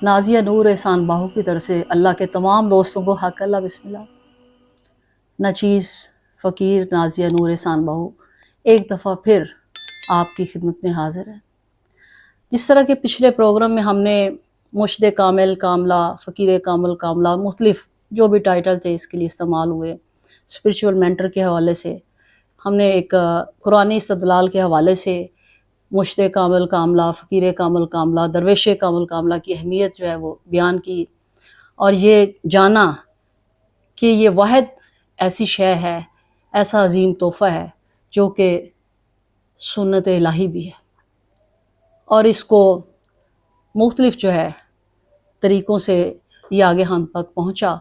نازیہ نور احسان باہو کی طرف سے اللہ کے تمام دوستوں کو حق اللہ بسم اللہ۔ نچیز فقیر نازیہ نور احسان باہو ایک دفعہ پھر آپ کی خدمت میں حاضر ہے۔ جس طرح کے پچھلے پروگرام میں ہم نے مرشد کامل کاملہ، فقیر کامل کاملہ، مختلف جو بھی ٹائٹل تھے اس کے لیے استعمال ہوئے، اسپریچول مینٹر کے حوالے سے ہم نے ایک قرآنی استدلال کے حوالے سے مرشد کامل کاملہ، فقیر کامل کاملہ، درویش کامل کاملہ کی اہمیت جو ہے وہ بیان کی، اور یہ جانا کہ یہ واحد ایسی شے ہے، ایسا عظیم تحفہ ہے جو کہ سنت الہی بھی ہے، اور اس کو مختلف جو ہے طریقوں سے یہ آگے ہم تک پہنچا،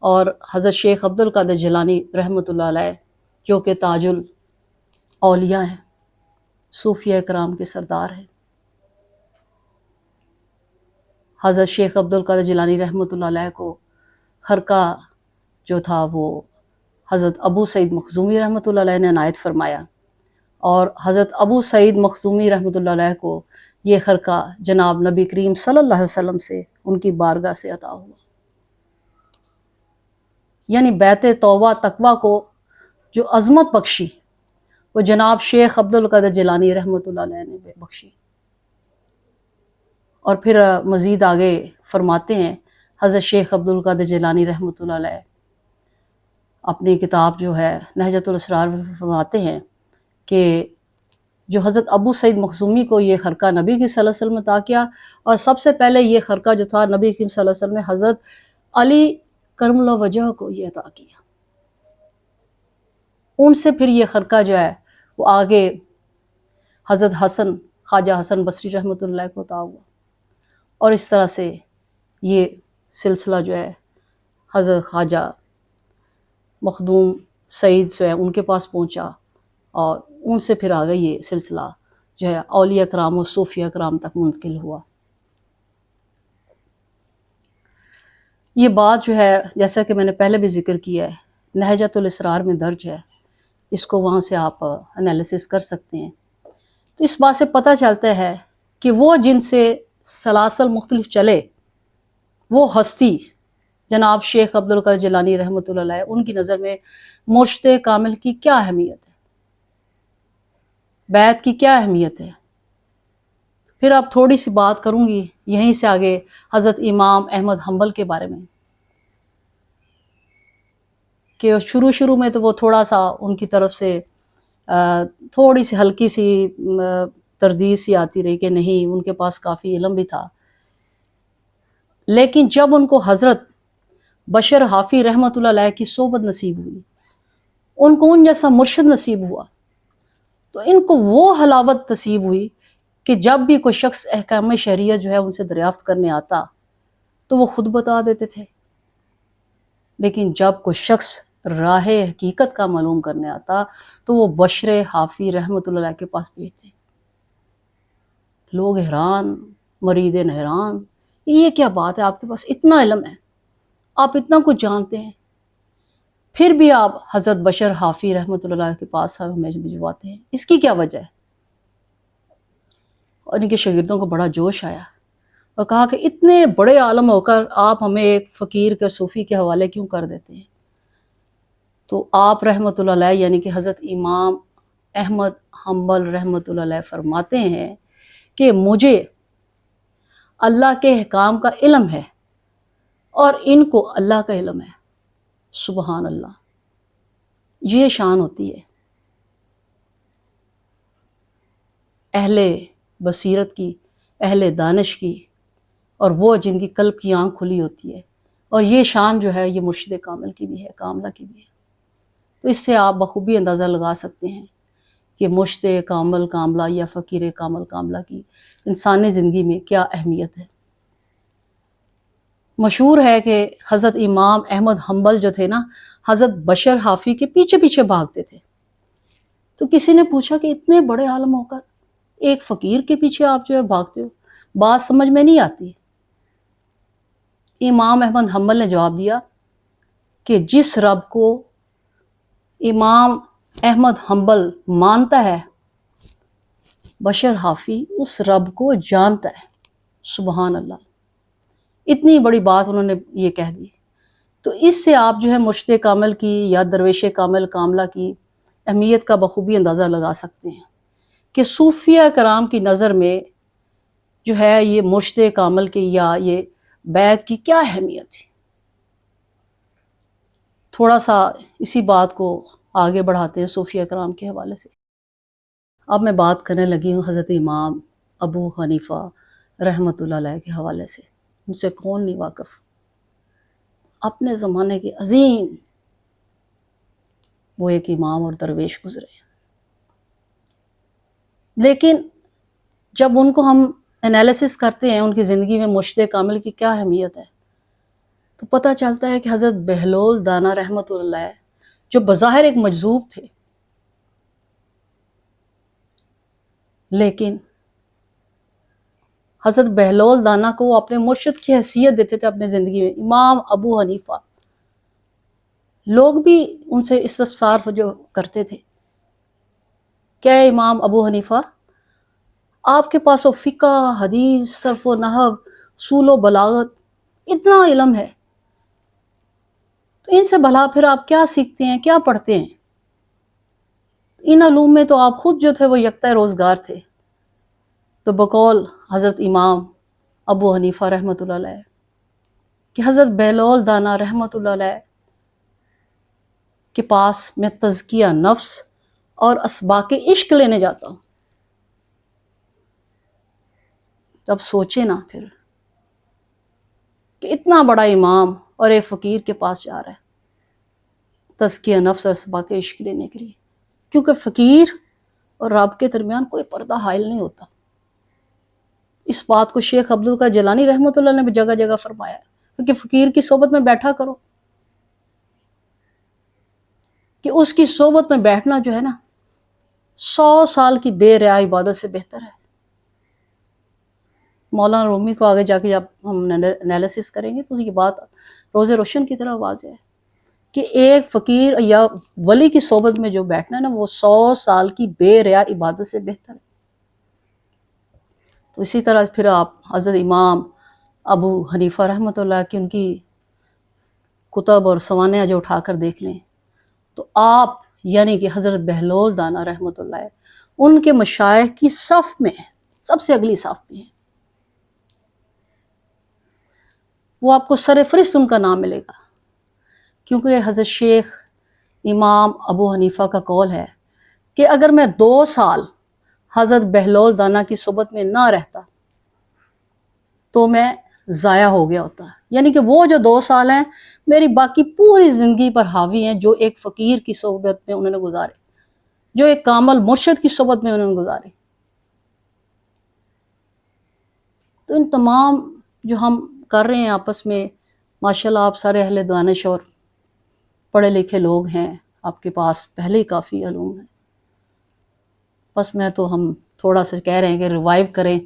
اور حضرت شیخ عبد القادر جیلانی رحمۃ اللہ علیہ جو کہ تاج الاولیاء ہیں، صوفیہ کرام کے سردار ہیں، حضرت شیخ عبد القادر جیلانی رحمۃ اللہ علیہ کو خرقہ جو تھا وہ حضرت ابو سعید مخزومی رحمۃ اللہ علیہ نے عنایت فرمایا، اور حضرت ابو سعید مخزومی رحمۃ اللہ علیہ کو یہ خرقہ جناب نبی کریم صلی اللہ علیہ وسلم سے ان کی بارگاہ سے عطا ہوا، یعنی بیت توبہ تقویٰ کو جو عظمت بخشی وہ جناب شیخ عبد القادر جیلانی رحمۃ اللہ علیہ نے بخشی۔ اور پھر مزید آگے فرماتے ہیں حضرت شیخ عبد القادر جیلانی رحمۃ اللہ علیہ اپنی کتاب جو ہے نہجۃ الاسرار میں فرماتے ہیں کہ جو حضرت ابو سعید مخزومی کو یہ خرقہ نبی کی صلی اللہ علیہ وسلم نے عطا کیا، اور سب سے پہلے یہ خرقہ جو تھا نبی کریم صلی اللہ علیہ وسلم نے حضرت علی کرم اللہ وجہ کو یہ عطا کیا، ان سے پھر یہ خرقہ جو ہے وہ آگے حضرت حسن خواجہ حسن بصری رحمۃ اللہ کو عطا ہوا، اور اس طرح سے یہ سلسلہ جو ہے حضرت خواجہ مخدوم سعید جو ہے ان کے پاس پہنچا، اور ان سے پھر آگے یہ سلسلہ جو ہے اولیاء کرام و صوفیہ کرام تک منتقل ہوا۔ یہ بات جو ہے جیسا کہ میں نے پہلے بھی ذکر کیا ہے نہجۃ الاسرار میں درج ہے، اس کو وہاں سے آپ انالیسس کر سکتے ہیں۔ تو اس بات سے پتہ چلتا ہے کہ وہ جن سے سلاسل مختلف چلے وہ ہستی جناب شیخ عبد القادر جیلانی رحمۃ اللہ علیہ، ان کی نظر میں مرشد کامل کی کیا اہمیت ہے، بیت کی کیا اہمیت ہے۔ پھر اب تھوڑی سی بات کروں گی یہیں سے آگے حضرت امام احمد حنبل کے بارے میں، کہ شروع میں تو وہ تھوڑا سا ان کی طرف سے تھوڑی سی ہلکی سی تردید سی آتی رہی کہ نہیں، ان کے پاس کافی علم بھی تھا، لیکن جب ان کو حضرت بشر حافی رحمۃ اللہ علیہ کی صحبت نصیب ہوئی، ان کو ان جیسا مرشد نصیب ہوا، تو ان کو وہ حلاوت نصیب ہوئی کہ جب بھی کوئی شخص احکام شریعت جو ہے ان سے دریافت کرنے آتا تو وہ خود بتا دیتے تھے، لیکن جب کوئی شخص راہ حقیقت کا معلوم کرنے آتا تو وہ بشر حافی رحمۃ اللہ علیہ کے پاس بھیجتے۔ لوگ حیران، مریدین حیران، یہ کیا بات ہے، آپ کے پاس اتنا علم ہے، آپ اتنا کچھ جانتے ہیں، پھر بھی آپ حضرت بشر حافی رحمۃ اللہ علیہ کے پاس ہمیں بھجواتے ہیں، اس کی کیا وجہ ہے؟ اور ان کے شاگردوں کو بڑا جوش آیا اور کہا کہ اتنے بڑے عالم ہو کر آپ ہمیں ایک فقیر کے صوفی کے حوالے کیوں کر دیتے ہیں؟ تو آپ رحمۃ اللہ علیہ یعنی کہ حضرت امام احمد حنبل رحمۃ اللہ علیہ فرماتے ہیں کہ مجھے اللہ کے احکام کا علم ہے اور ان کو اللہ کا علم ہے، سبحان اللہ، یہ شان ہوتی ہے اہل بصیرت کی، اہل دانش کی، اور وہ جن کی قلب کی آنکھ کھلی ہوتی ہے، اور یہ شان جو ہے یہ مرشد کامل کی بھی ہے، کاملہ کی بھی ہے۔ تو اس سے آپ بخوبی اندازہ لگا سکتے ہیں کہ مرشد کامل کاملہ یا فقیر کامل کاملہ کی انسانی زندگی میں کیا اہمیت ہے۔ مشہور ہے کہ حضرت امام احمد حنبل جو تھے نا، حضرت بشر حافی کے پیچھے پیچھے بھاگتے تھے، تو کسی نے پوچھا کہ اتنے بڑے عالم ہو کر ایک فقیر کے پیچھے آپ جو ہے بھاگتے ہو، بات سمجھ میں نہیں آتی۔ امام احمد حنبل نے جواب دیا کہ جس رب کو امام احمد حنبل مانتا ہے بشر حافی اس رب کو جانتا ہے، سبحان اللہ۔ اتنی بڑی بات انہوں نے یہ کہہ دی. تو اس سے آپ جو ہے مرشد کامل کی یا درویش کامل کاملہ کی اہمیت کا بخوبی اندازہ لگا سکتے ہیں کہ صوفیہ کرام کی نظر میں جو ہے یہ مرشد کامل کی یا یہ بیعت کی کیا اہمیت تھی. تھوڑا سا اسی بات کو آگے بڑھاتے ہیں صوفیہ کرام کے حوالے سے. اب میں بات کرنے لگی ہوں حضرت امام ابو حنیفہ رحمۃ اللہ علیہ کے حوالے سے. ان سے کون نہیں واقف، اپنے زمانے کے عظیم وہ ایک امام اور درویش گزرے. لیکن جب ان کو ہم انالیسس کرتے ہیں ان کی زندگی میں مرشد کامل کی کیا اہمیت ہے، تو پتہ چلتا ہے کہ حضرت بہلول دانا رحمۃ اللہ علیہ جو بظاہر ایک مجذوب تھے، لیکن حضرت بہلول دانا کو وہ اپنے مرشد کی حیثیت دیتے تھے اپنے زندگی میں. امام ابو حنیفہ، لوگ بھی ان سے استفسار جو کرتے تھے، کیا امام ابو حنیفہ آپ کے پاس وہ فقہ، حدیث، صرف و نحو، اصول و بلاغت اتنا علم ہے، تو ان سے بھلا پھر آپ کیا سیکھتے ہیں، کیا پڑھتے ہیں؟ ان علوم میں تو آپ خود جو تھے وہ یکتا روزگار تھے. تو بقول حضرت امام ابو حنیفہ رحمۃ اللہ علیہ کہ حضرت بہلول دانا رحمۃ اللہ علیہ کے پاس میں تزکیہ نفس اور اسباق عشق لینے جاتا ہوں. اب سوچے نا پھر کہ اتنا بڑا امام اور ایک فقیر کے پاس جا رہا ہے تزکیہ نفس اور اسباق عشق لینے کے لیے، کیونکہ فقیر اور رب کے درمیان کوئی پردہ حائل نہیں ہوتا. اس بات کو شیخ عبدالقادر جیلانی رحمۃ اللہ نے بھی جگہ جگہ فرمایا ہے، کیونکہ فقیر کی صحبت میں بیٹھا کرو، کہ اس کی صحبت میں بیٹھنا جو ہے نا 100 سال کی بے ریا عبادت سے بہتر ہے. مولانا رومی کو آگے جا کے جب ہم انالیسس کریں گے تو یہ بات روز روشن کی طرح واضح ہے کہ ایک فقیر یا ولی کی صحبت میں جو بیٹھنا ہے نا وہ 100 سال کی بے ریا عبادت سے بہتر ہے. تو اسی طرح پھر آپ حضرت امام ابو حنیفہ رحمۃ اللہ کی ان کی کتب اور سوانح جو اٹھا کر دیکھ لیں تو آپ یعنی کہ حضرت بہلول دانا رحمۃ اللہ ان کے مشائخ کی صف میں سب سے اگلی صف میں ہیں. وہ آپ کو سر فہرست ان کا نام ملے گا، کیونکہ حضرت شیخ امام ابو حنیفہ کا قول ہے کہ اگر میں 2 سال حضرت بہلول دانا کی صحبت میں نہ رہتا تو میں ضائع ہو گیا ہوتا. یعنی کہ وہ جو 2 سال ہیں میری باقی پوری زندگی پر حاوی ہیں، جو ایک فقیر کی صحبت میں انہوں نے گزارے، جو ایک کامل مرشد کی صحبت میں انہوں نے گزارے. تو ان تمام جو ہم کر رہے ہیں آپس میں، ماشاءاللہ آپ سارے اہل دانش اور پڑھے لکھے لوگ ہیں، آپ کے پاس پہلے ہی کافی علوم ہے. بس میں تو ہم تھوڑا سا کہہ رہے ہیں کہ ریوائیو کریں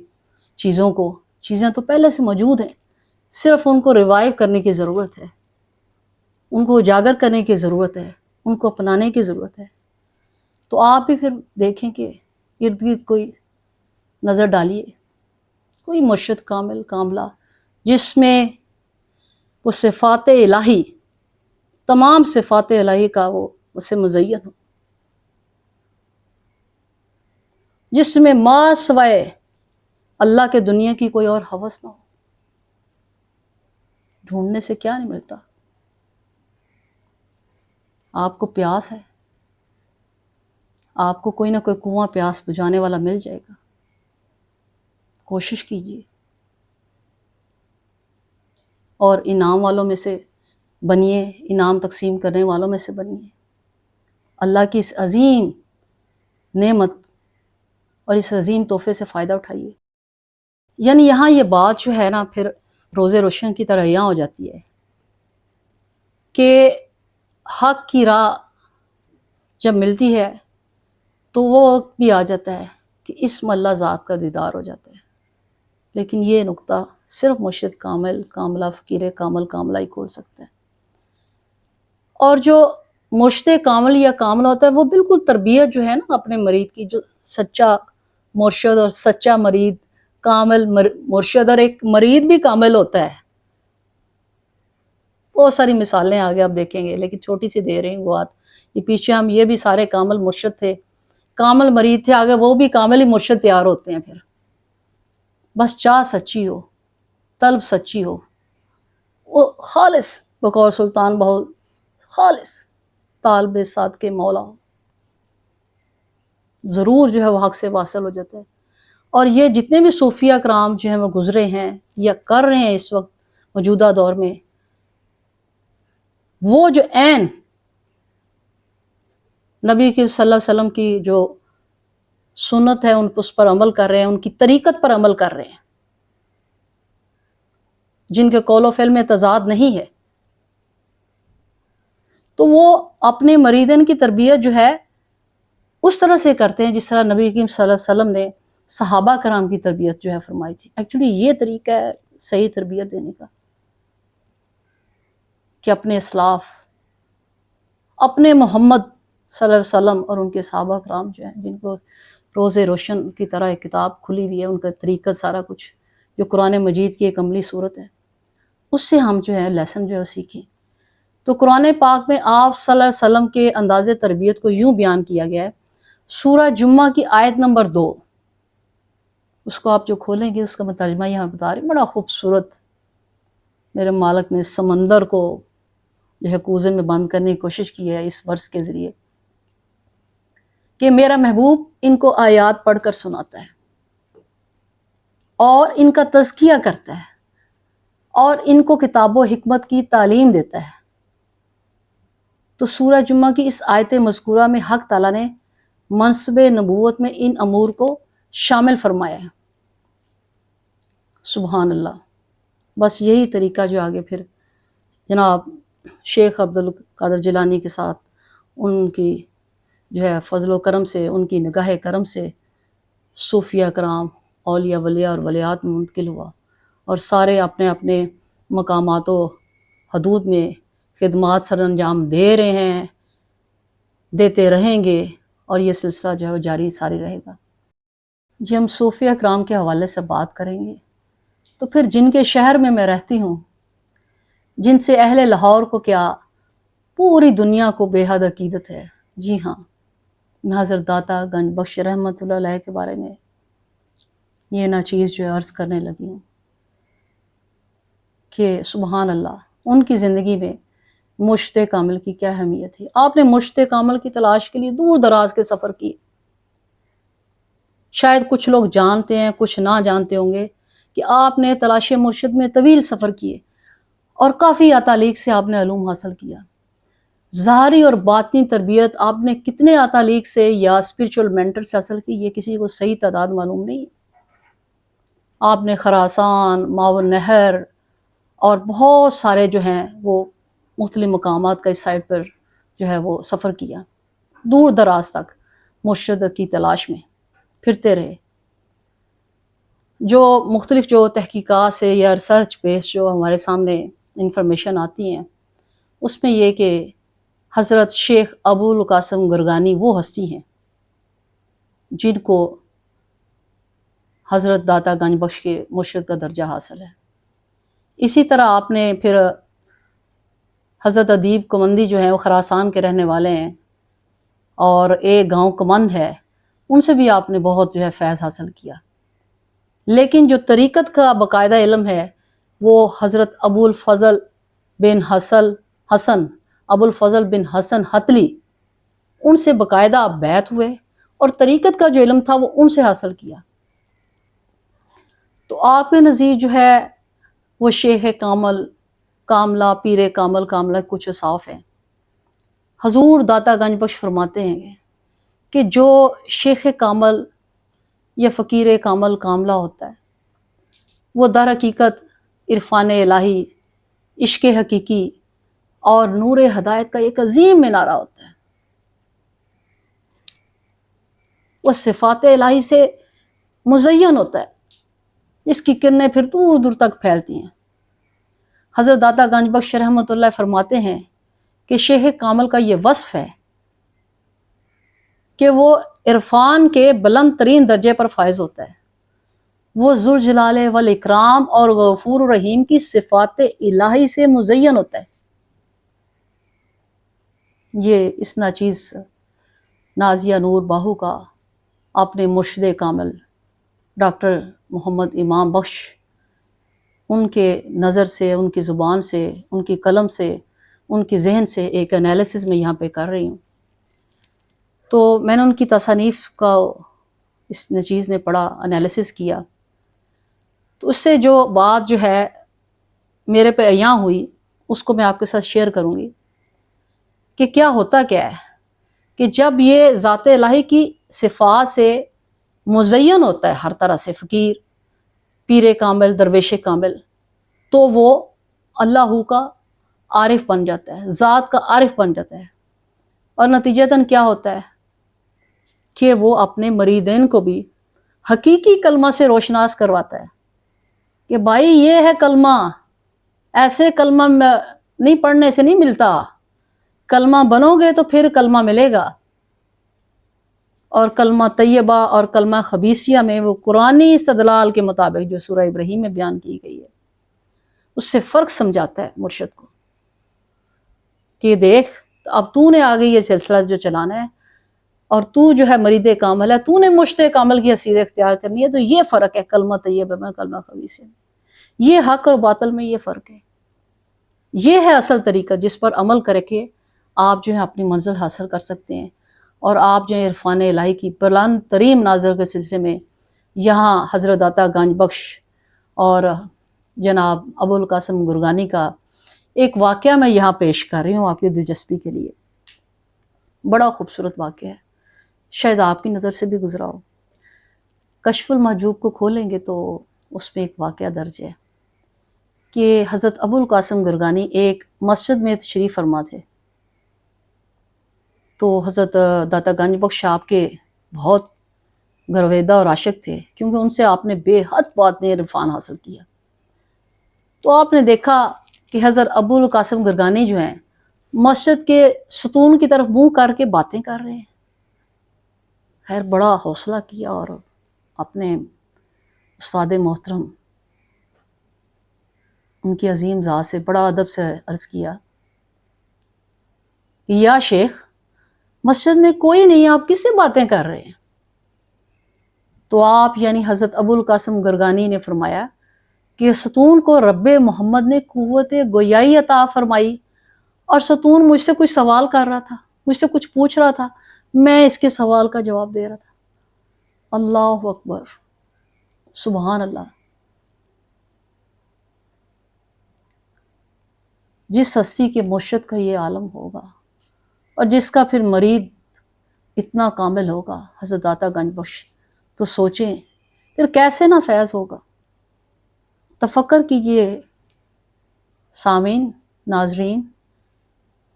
چیزوں کو. چیزیں تو پہلے سے موجود ہیں، صرف ان کو ریوائیو کرنے کی ضرورت ہے، ان کو اجاگر کرنے کی ضرورت ہے، ان کو اپنانے کی ضرورت ہے. تو آپ بھی پھر دیکھیں کہ ارد گرد کوئی نظر ڈالیے، کوئی مرشد کامل کاملہ جس میں وہ صفات الہی، تمام صفات الہی کا وہ اس سے مزین ہو، جس میں ما سوائے اللہ کے دنیا کی کوئی اور ہوس نہ ہو. ڈھونڈنے سے کیا نہیں ملتا. آپ کو پیاس ہے، آپ کو کوئی نہ کوئی کنواں پیاس بجھانے والا مل جائے گا. کوشش کیجیے اور انعام والوں میں سے بنیے، انعام تقسیم کرنے والوں میں سے بنیے. اللہ کی اس عظیم نعمت اور اس عظیم تحفے سے فائدہ اٹھائیے. یعنی یہاں یہ بات جو ہے نا پھر روز روشن کی طرح یہاں ہو جاتی ہے کہ حق کی راہ جب ملتی ہے تو وہ وقت بھی آ جاتا ہے کہ اسم اللہ ذات کا دیدار ہو جاتا ہے. لیکن یہ نقطہ صرف مرشد کامل کاملہ فقیر کامل کاملہ ہی کھول سکتا ہے. اور جو مرشد کامل یا کامل ہوتا ہے وہ بالکل تربیت جو ہے نا اپنے مرید کی، جو سچا مرشد اور سچا مرید، کامل مرشد اور ایک مرید بھی کامل ہوتا ہے. بہت ساری مثالیں آگے آپ دیکھیں گے، لیکن چھوٹی سی دے رہی ہوں وہ بات. یہ پیچھے ہم یہ بھی سارے کامل مرشد تھے، کامل مرید تھے، آگے وہ بھی کامل ہی مرشد تیار ہوتے ہیں پھر. بس چاہ سچی ہو، طلب سچی ہو، وہ خالص بقول سلطان بہو خالص طالب سعد کے مولا ہو، ضرور جو ہے وہ حق سے واصل ہو جاتا ہے. اور یہ جتنے بھی صوفیہ کرام جو ہیں وہ گزرے ہیں یا کر رہے ہیں اس وقت موجودہ دور میں، وہ جو عین نبی کی صلی اللہ علیہ وسلم کی جو سنت ہے اس پر عمل کر رہے ہیں، ان کی طریقت پر عمل کر رہے ہیں، جن کے قول و فعل میں تضاد نہیں ہے، تو وہ اپنے مریدین کی تربیت جو ہے اس طرح سے کرتے ہیں جس طرح نبی کریم صلی اللہ علیہ وسلم نے صحابہ کرام کی تربیت جو ہے فرمائی تھی. ایکچولی یہ طریقہ ہے صحیح تربیت دینے کا، کہ اپنے اسلاف، اپنے محمد صلی اللہ علیہ وسلم اور ان کے صحابہ کرام جو ہیں، جن کو روز روشن کی طرح ایک کتاب کھلی ہوئی ہے، ان کا طریقہ سارا کچھ جو قرآن مجید کی ایک عملی صورت ہے، اس سے ہم جو ہے لیسن جو ہے سیکھیں. تو قرآن پاک میں آپ صلی اللہ علیہ وسلم کے انداز تربیت کو یوں بیان کیا گیا ہے. سورہ جمعہ کی آیت نمبر 2، اس کو آپ جو کھولیں گے اس کا میں ترجمہ یہاں بتا رہی ہوں. بڑا خوبصورت میرے مالک نے سمندر کو جو ہے کوزے میں بند کرنے کی کوشش کی ہے اس ورس کے ذریعے، کہ میرا محبوب ان کو آیات پڑھ کر سناتا ہے اور ان کا تزکیہ کرتا ہے اور ان کو کتاب و حکمت کی تعلیم دیتا ہے. تو سورہ جمعہ کی اس آیت مذکورہ میں حق تعالیٰ نے منصب نبوت میں ان امور کو شامل فرمایا ہے. سبحان اللہ. بس یہی طریقہ جو آگے پھر جناب شیخ عبد القادر جیلانی کے ساتھ ان کی جو ہے فضل و کرم سے، ان کی نگاہ کرم سے صوفیہ کرام، اولیاء ولیاء اور ولیات میں منتقل ہوا، اور سارے اپنے اپنے مقامات و حدود میں خدمات سر انجام دے رہے ہیں، دیتے رہیں گے، اور یہ سلسلہ جو ہے وہ جاری ساری رہے گا. جی ہم صوفیہ کرام کے حوالے سے بات کریں گے تو پھر جن کے شہر میں رہتی ہوں، جن سے اہل لاہور کو کیا پوری دنیا کو بے حد عقیدت ہے. جی ہاں، میں حضرت داتا گنج بخش رحمۃ اللہ علیہ کے بارے میں یہ ناچیز جو ہے عرض کرنے لگی ہوں کہ سبحان اللہ، ان کی زندگی میں مرشد کامل کی کیا اہمیت تھی. آپ نے مرشد کامل کی تلاش کے لیے دور دراز کے سفر کیے. شاید کچھ لوگ جانتے ہیں، کچھ نہ جانتے ہوں گے کہ آپ نے تلاش مرشد میں طویل سفر کیے اور کافی اطالیق سے آپ نے علوم حاصل کیا. ظاہری اور باطنی تربیت آپ نے کتنے اطالیق سے یا اسپرچول مینٹر سے حاصل کی، یہ کسی کو صحیح تعداد معلوم نہیں. آپ نے خراسان، ماو النہر اور بہت سارے جو ہیں وہ مختلف مقامات کا اس سائٹ پر جو ہے وہ سفر کیا، دور دراز تک مرشد کی تلاش میں پھرتے رہے. جو مختلف جو تحقیقات سے یا ریسرچ بیس جو ہمارے سامنے انفارمیشن آتی ہیں، اس میں یہ کہ حضرت شیخ ابو القاسم گرگانی وہ ہستی ہیں جن کو حضرت داتا گنج بخش کے مرشد کا درجہ حاصل ہے. اسی طرح آپ نے پھر حضرت ادیب کمندی جو ہیں وہ خراسان کے رہنے والے ہیں اور ایک گاؤں کمند ہے، ان سے بھی آپ نے بہت جو ہے فیض حاصل کیا. لیکن جو طریقت کا باقاعدہ علم ہے وہ حضرت ابو الفضل بن حسن حتلی، ان سے باقاعدہ آپ بیعت ہوئے اور طریقت کا جو علم تھا وہ ان سے حاصل کیا. تو آپ کے نظیر جو ہے وہ شیخ کامل، کاملہ، پیر کاملہ کچھ اصاف ہیں. حضور داتا گنج بخش فرماتے ہیں کہ جو شیخ کامل یا فقیر کاملہ ہوتا ہے وہ در حقیقت عرفان الہی، عشق حقیقی اور نور ہدایت کا ایک عظیم مینارہ ہوتا ہے. وہ صفات الہی سے مزین ہوتا ہے، اس کی کرنیں پھر دور دور تک پھیلتی ہیں. حضرت داتا گنج بخش رحمۃ اللہ فرماتے ہیں کہ شیخ کامل کا یہ وصف ہے کہ وہ عرفان کے بلند ترین درجے پر فائز ہوتا ہے. وہ ذوالجلال والاکرام اور غفور الرحیم کی صفات الہی سے مزین ہوتا ہے. یہ اس ناچیز نازیہ نور باہو کا اپنے مرشد کامل ڈاکٹر محمد امام بخش، ان کے نظر سے، ان کی زبان سے، ان کی قلم سے، ان کی ذہن سے ایک انالیسز میں یہاں پہ کر رہی ہوں۔ تو میں نے ان کی تصانیف کا اس نچیز نے پڑھا، انالیسز کیا، تو اس سے جو بات جو ہے میرے پہ عیاں ہوئی اس کو میں آپ کے ساتھ شیئر کروں گی کہ کیا ہوتا کیا ہے کہ جب یہ ذات الہی کی صفات سے مزین ہوتا ہے ہر طرح سے فقیر، پیر کامل، درویش کامل، تو وہ اللہ کا عارف بن جاتا ہے، ذات کا عارف بن جاتا ہے، اور نتیجتاً کیا ہوتا ہے کہ وہ اپنے مریدین کو بھی حقیقی کلمہ سے روشناس کرواتا ہے کہ بھائی یہ ہے کلمہ، ایسے کلمہ نہیں پڑھنے سے نہیں ملتا، کلمہ بنو گے تو پھر کلمہ ملے گا۔ اور کلمہ طیبہ اور کلمہ خبیثیہ میں وہ قرآنی استدلال کے مطابق جو سورہ ابراہیم میں بیان کی گئی ہے اس سے فرق سمجھاتا ہے مرشد کو کہ دیکھ اب تو نے آگے یہ سلسلہ جو چلانا ہے اور تو جو ہے مرید کامل ہے، تو نے مرشد کامل کی حیثیت اختیار کرنی ہے، تو یہ فرق ہے کلمہ طیبہ میں، کلمہ خبیثہ میں، یہ حق اور باطل میں یہ فرق ہے۔ یہ ہے اصل طریقہ جس پر عمل کر کے آپ جو ہے اپنی منزل حاصل کر سکتے ہیں، اور آپ جو ہے عرفان الہی کی بلند ترین منازل کے سلسلے میں یہاں حضرت داتا گنج بخش اور جناب ابو القاسم گرگانی کا ایک واقعہ میں یہاں پیش کر رہی ہوں آپ کی دلچسپی کے لیے۔ بڑا خوبصورت واقعہ ہے، شاید آپ کی نظر سے بھی گزرا ہو۔ کشف المحجوب کو کھولیں گے تو اس میں ایک واقعہ درج ہے کہ حضرت ابو القاسم گرگانی ایک مسجد میں تشریف فرما تھے، تو حضرت داتا گنج بخش آپ کے بہت گرویدہ اور عاشق تھے، کیونکہ ان سے آپ نے بے حد باطنی عرفان حاصل کیا۔ تو آپ نے دیکھا کہ حضرت ابو القاسم گرگانی جو ہیں مسجد کے ستون کی طرف منہ کر کے باتیں کر رہے ہیں۔ خیر بڑا حوصلہ کیا اور اپنے استاد محترم ان کی عظیم ذات سے بڑا ادب سے عرض کیا کہ یا شیخ مسجد میں کوئی نہیں، آپ کس سے باتیں کر رہے ہیں؟ تو آپ یعنی حضرت ابو القاسم گرگانی نے فرمایا کہ ستون کو رب محمد نے قوت گویائی عطا فرمائی، اور ستون مجھ سے کچھ سوال کر رہا تھا، مجھ سے کچھ پوچھ رہا تھا، میں اس کے سوال کا جواب دے رہا تھا۔ اللہ اکبر، سبحان اللہ۔ جس ہستی کے مرشد کا یہ عالم ہوگا اور جس کا پھر مرید اتنا کامل ہوگا حضرت داتا گنج بخش، تو سوچیں پھر کیسے نہ فیض ہوگا۔ تفکر کیجئے سامعین، ناظرین،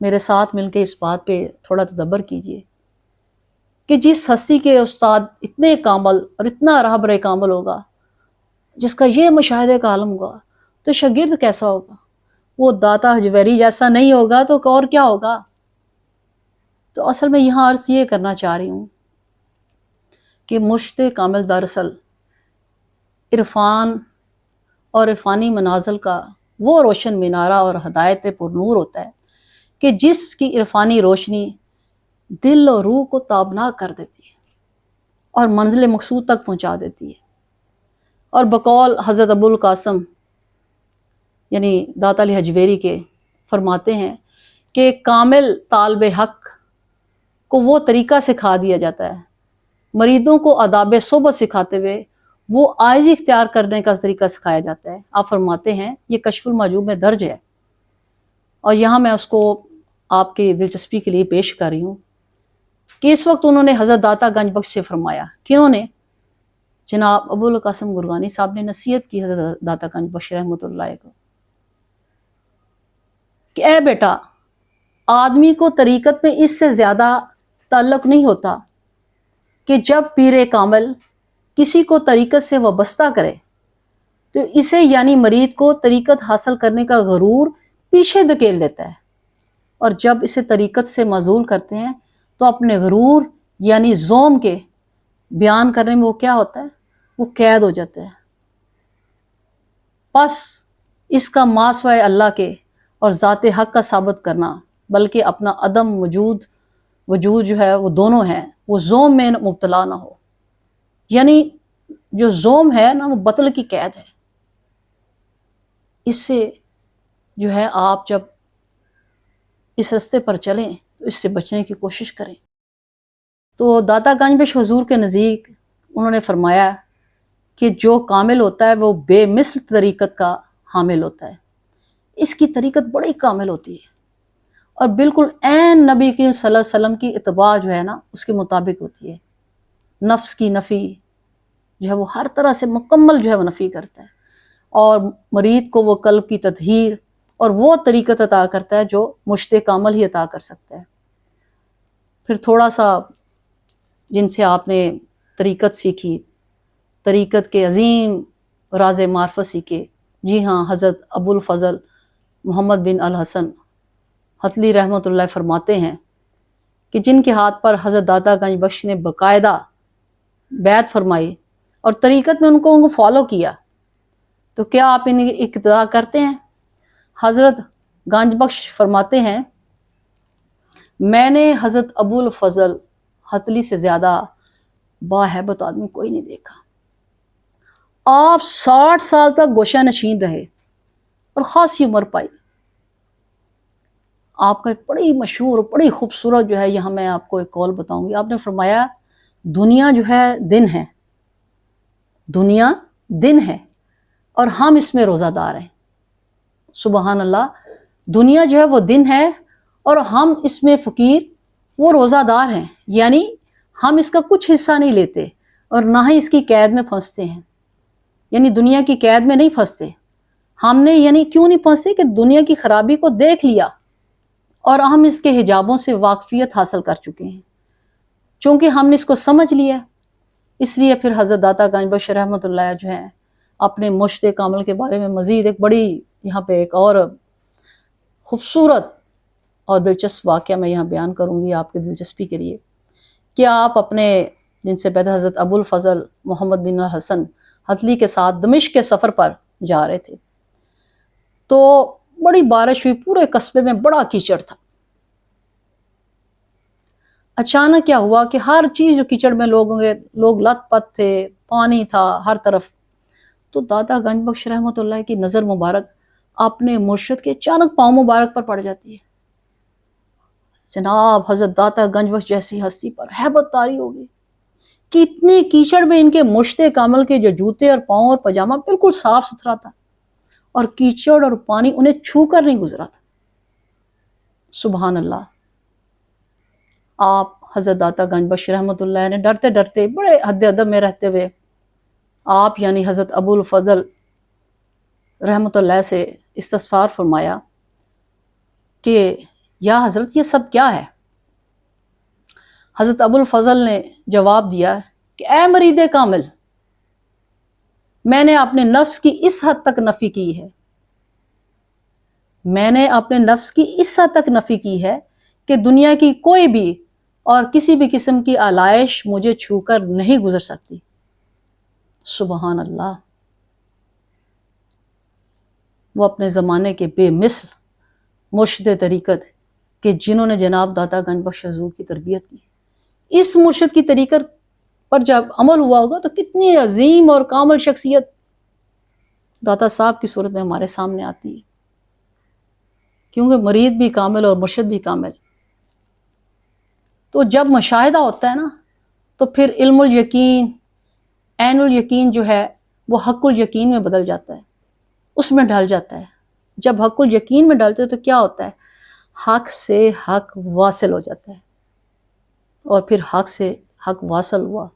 میرے ساتھ مل کے اس بات پہ تھوڑا تدبر کیجئے کہ جس ہستی کے استاد اتنے کامل اور اتنا راہبر کامل ہوگا، جس کا یہ مشاہدے کا عالم ہوگا، تو شاگرد کیسا ہوگا؟ وہ داتا حجویری جیسا نہیں ہوگا تو اور کیا ہوگا؟ تو اصل میں یہاں عرض یہ کرنا چاہ رہی ہوں کہ مرشد کامل دراصل عرفان اور عرفانی منازل کا وہ روشن مینارہ اور ہدایت پر نور ہوتا ہے کہ جس کی عرفانی روشنی دل اور روح کو تابناک کر دیتی ہے اور منزل مقصود تک پہنچا دیتی ہے۔ اور بقول حضرت ابو القاسم یعنی داتا علی حجویری کے فرماتے ہیں کہ کامل طالب حق کو وہ طریقہ سکھا دیا جاتا ہے، مریدوں کو آداب صحبت سکھاتے ہوئے وہ عاجزی اختیار کرنے کا طریقہ سکھایا جاتا ہے۔ آپ فرماتے ہیں یہ کشف المحجوب میں درج ہے، اور یہاں میں اس کو آپ کی دلچسپی کے لیے پیش کر رہی ہوں کہ اس وقت انہوں نے حضرت داتا گنج بخش سے فرمایا، کنہوں نے؟ جناب ابو القاسم گرگانی صاحب نے نصیحت کی حضرت داتا گنج بخش رحمۃ اللہ کو کہ اے بیٹا، آدمی کو طریقت میں اس سے زیادہ تعلق نہیں ہوتا کہ جب پیر کامل کسی کو طریقت سے وابستہ کرے تو اسے یعنی مرید کو طریقت حاصل کرنے کا غرور پیچھے دھکیل دیتا ہے، اور جب اسے طریقت سے معزول کرتے ہیں تو اپنے غرور یعنی زوم کے بیان کرنے میں وہ کیا ہوتا ہے؟ وہ قید ہو جاتا ہے۔ پس اس کا ماسوائے اللہ کے اور ذات حق کا ثابت کرنا بلکہ اپنا عدم وجود جو ہے وہ دونوں ہیں، وہ زوم میں مبتلا نہ ہو. یعنی جو زوم ہے نا وہ بطل کی قید ہے. اس سے جو ہے آپ جب اس رستے پر چلیں تو اس سے بچنے کی کوشش کریں. تو داتا گنج بخش حضور کے نزدیک انہوں نے فرمایا کہ جو کامل ہوتا ہے وہ بے مثل طریقت کا حامل ہوتا ہے. اس کی طریقت بڑی کامل ہوتی ہے اور بالکل عین نبی کریم صلی اللہ علیہ وسلم کی اتباع جو ہے نا اس کے مطابق ہوتی ہے. نفس کی نفی جو ہے وہ ہر طرح سے مکمل جو ہے وہ نفی کرتا ہے، اور مرید کو وہ قلب کی تطہیر اور وہ طریقت عطا کرتا ہے جو مشت کامل ہی عطا کر سکتا ہے. پھر تھوڑا سا جن سے آپ نے طریقت سیکھی، طریقت کے عظیم راز معرفت سیکھے. جی ہاں، حضرت ابو الفضل محمد بن الحسن حتلی رحمۃ اللہ فرماتے ہیں کہ جن کے ہاتھ پر حضرت داتا گنج بخش نے باقاعدہ بیعت فرمائی اور طریقت میں ان کو فالو کیا، تو کیا آپ ان کی اقتدا کرتے ہیں؟ حضرت گنج بخش فرماتے ہیں میں نے حضرت ابو الفضل حتلی سے زیادہ باہیبت آدمی کوئی نہیں دیکھا. آپ 60 سال تک گوشہ نشین رہے اور خاصی عمر پائی. آپ کا ایک بڑی مشہور اور بڑی خوبصورت جو ہے یہاں میں آپ کو ایک قول بتاؤں گی. آپ نے فرمایا دنیا جو ہے دن ہے، دنیا دن ہے اور ہم اس میں روزہ دار ہیں. سبحان اللہ. دنیا جو ہے وہ دن ہے اور ہم اس میں فقیر وہ روزہ دار ہیں. یعنی ہم اس کا کچھ حصہ نہیں لیتے اور نہ ہی اس کی قید میں پھنستے ہیں. یعنی دنیا کی قید میں نہیں پھنستے. ہم نے یعنی کیوں نہیں پھنستے کہ دنیا کی خرابی کو دیکھ لیا اور ہم اس کے حجابوں سے واقفیت حاصل کر چکے ہیں. چونکہ ہم نے اس کو سمجھ لیا، اس لیے پھر حضرت داتا گنج بخش رحمۃ اللہ جو ہیں اپنے مرشد کامل کے بارے میں مزید ایک بڑی یہاں پہ ایک اور خوبصورت اور دلچسپ واقعہ میں یہاں بیان کروں گی آپ کی دلچسپی کے لیے، کہ آپ اپنے جن سے پہلے حضرت ابو الفضل محمد بن الحسن حتلی کے ساتھ دمشق کے سفر پر جا رہے تھے. تو بڑی بارش ہوئی، پورے قصبے میں بڑا کیچڑ تھا. اچانک کیا ہوا کہ ہر چیز جو کیچڑ میں لوگ لت پت تھے، پانی تھا ہر طرف. تو داتا گنج بخش رحمۃ اللہ کی نظر مبارک اپنے مرشد کے اچانک پاؤں مبارک پر پڑ جاتی ہے. جناب حضرت داتا گنج بخش جیسی ہستی پر ہیبت طاری ہوگی کہ اتنے کیچڑ میں ان کے مرشد کامل کے جو جوتے اور پاؤں اور پاجامہ بالکل صاف ستھرا تھا اور کیچڑ اور پانی انہیں چھو کر نہیں گزرا تھا. سبحان اللہ. آپ حضرت داتا گنج بخش رحمۃ اللہ نے ڈرتے ڈرتے بڑے حد ادب میں رہتے ہوئے آپ یعنی حضرت ابو الفضل رحمۃ اللہ سے استغفار فرمایا کہ یا حضرت یہ سب کیا ہے؟ حضرت ابو الفضل نے جواب دیا کہ اے مرید کامل، میں نے اپنے نفس کی اس حد تک نفی کی ہے، میں نے اپنے نفس کی اس حد تک نفی کی ہے کہ دنیا کی کوئی بھی اور کسی بھی قسم کی آلائش مجھے چھو کر نہیں گزر سکتی. سبحان اللہ. وہ اپنے زمانے کے بے مثل مرشد طریقت کہ جنہوں نے جناب داتا گنج بخش حضور کی تربیت کی، اس مرشد کی طریقت پر جب عمل ہوا ہوگا تو کتنی عظیم اور کامل شخصیت داتا صاحب کی صورت میں ہمارے سامنے آتی ہے. کیونکہ مرید بھی کامل اور مرشد بھی کامل. تو جب مشاہدہ ہوتا ہے نا تو پھر علم الیقین، عین الیقین جو ہے وہ حق الیقین میں بدل جاتا ہے، اس میں ڈھل جاتا ہے. جب حق الیقین میں ڈالتے تو کیا ہوتا ہے؟ حق سے حق واصل ہو جاتا ہے، اور پھر حق سے حق واصل ہوا.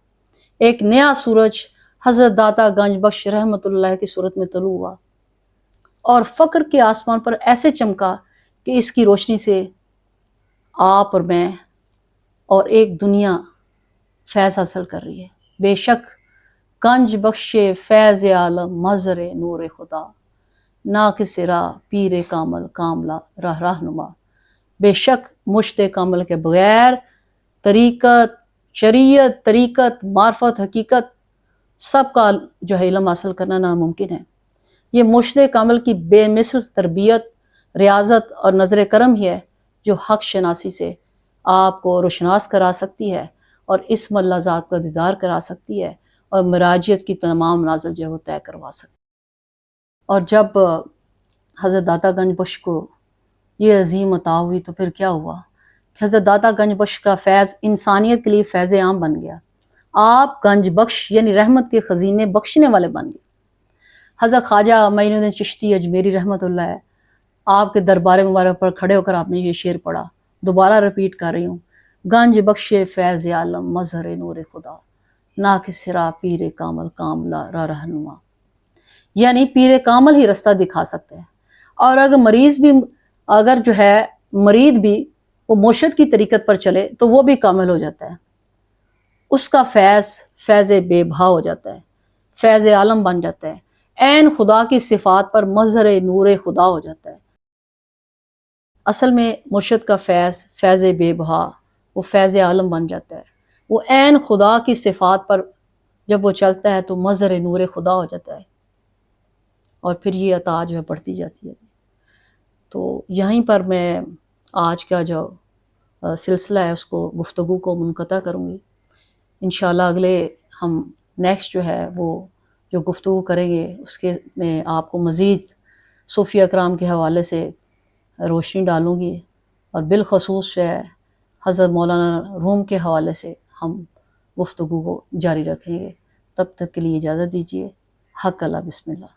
ایک نیا سورج حضرت داتا گنج بخش رحمۃ اللہ کی صورت میں طلوع ہوا اور فقر کے آسمان پر ایسے چمکا کہ اس کی روشنی سے آپ اور میں اور ایک دنیا فیض حاصل کر رہی ہے. بے شک گنج بخش فیض عالم مظہر نور خدا، ناقص راہ پیر کامل کاملہ راہ رہنما. بے شک مرشد کامل کے بغیر طریقت، شریعت، طریقت، معرفت، حقیقت سب کا جو ہے علم حاصل کرنا ناممکن ہے. یہ مرشد کامل کی بے مثل تربیت، ریاضت اور نظر کرم ہی ہے جو حق شناسی سے آپ کو روشناس کرا سکتی ہے اور اسم اللہ ذات کا دیدار کرا سکتی ہے اور مراجعت کی تمام منازل جو ہے وہ طے کروا سکتی ہے۔ اور جب حضرت داتا گنج بخش کو یہ عظیم عطا ہوئی تو پھر کیا ہوا کہ حضرت داتا گنج بخش کا فیض انسانیت کے لیے فیض عام بن گیا۔ آپ گنج بخش یعنی رحمت کے خزینے بخشنے والے بن گئے۔ حضرت خواجہ معین الدین چشتی اجمیری رحمۃ اللہ ہے، آپ کے دربار مبارک پر کھڑے ہو کر آپ نے یہ شعر پڑھا، دوبارہ رپیٹ کر رہی ہوں: گنج بخش فیض عالم مظہر نور خدا، نا کہ سرا پیر کامل کاملہ را رہنما۔ یعنی پیر کامل ہی رستہ دکھا سکتے ہیں، اور اگر جو ہے مرید بھی وہ مرشد کی طریقت پر چلے تو وہ بھی کامل ہو جاتا ہے، اس کا فیض بے بہا ہو جاتا ہے، فیض عالم بن جاتا ہے، عین خدا کی صفات پر مظہر نور خدا ہو جاتا ہے۔ اصل میں مرشد کا فیض بے بہا وہ فیض عالم بن جاتا ہے، وہ عین خدا کی صفات پر جب وہ چلتا ہے تو مظہر نور خدا ہو جاتا ہے، اور پھر یہ عطا جو ہے بڑھتی جاتی ہے۔ تو یہیں پر میں آج کا جو سلسلہ ہے اس کو گفتگو کو منقطع کروں گی۔ انشاءاللہ اگلے ہم نیکسٹ جو ہے وہ جو گفتگو کریں گے اس کے میں آپ کو مزید صوفیہ اکرام کے حوالے سے روشنی ڈالوں گی، اور بالخصوص جو ہے حضرت مولانا روم کے حوالے سے ہم گفتگو کو جاری رکھیں گے۔ تب تک کے لیے اجازت دیجیے۔ حق اللہ، بسم اللہ۔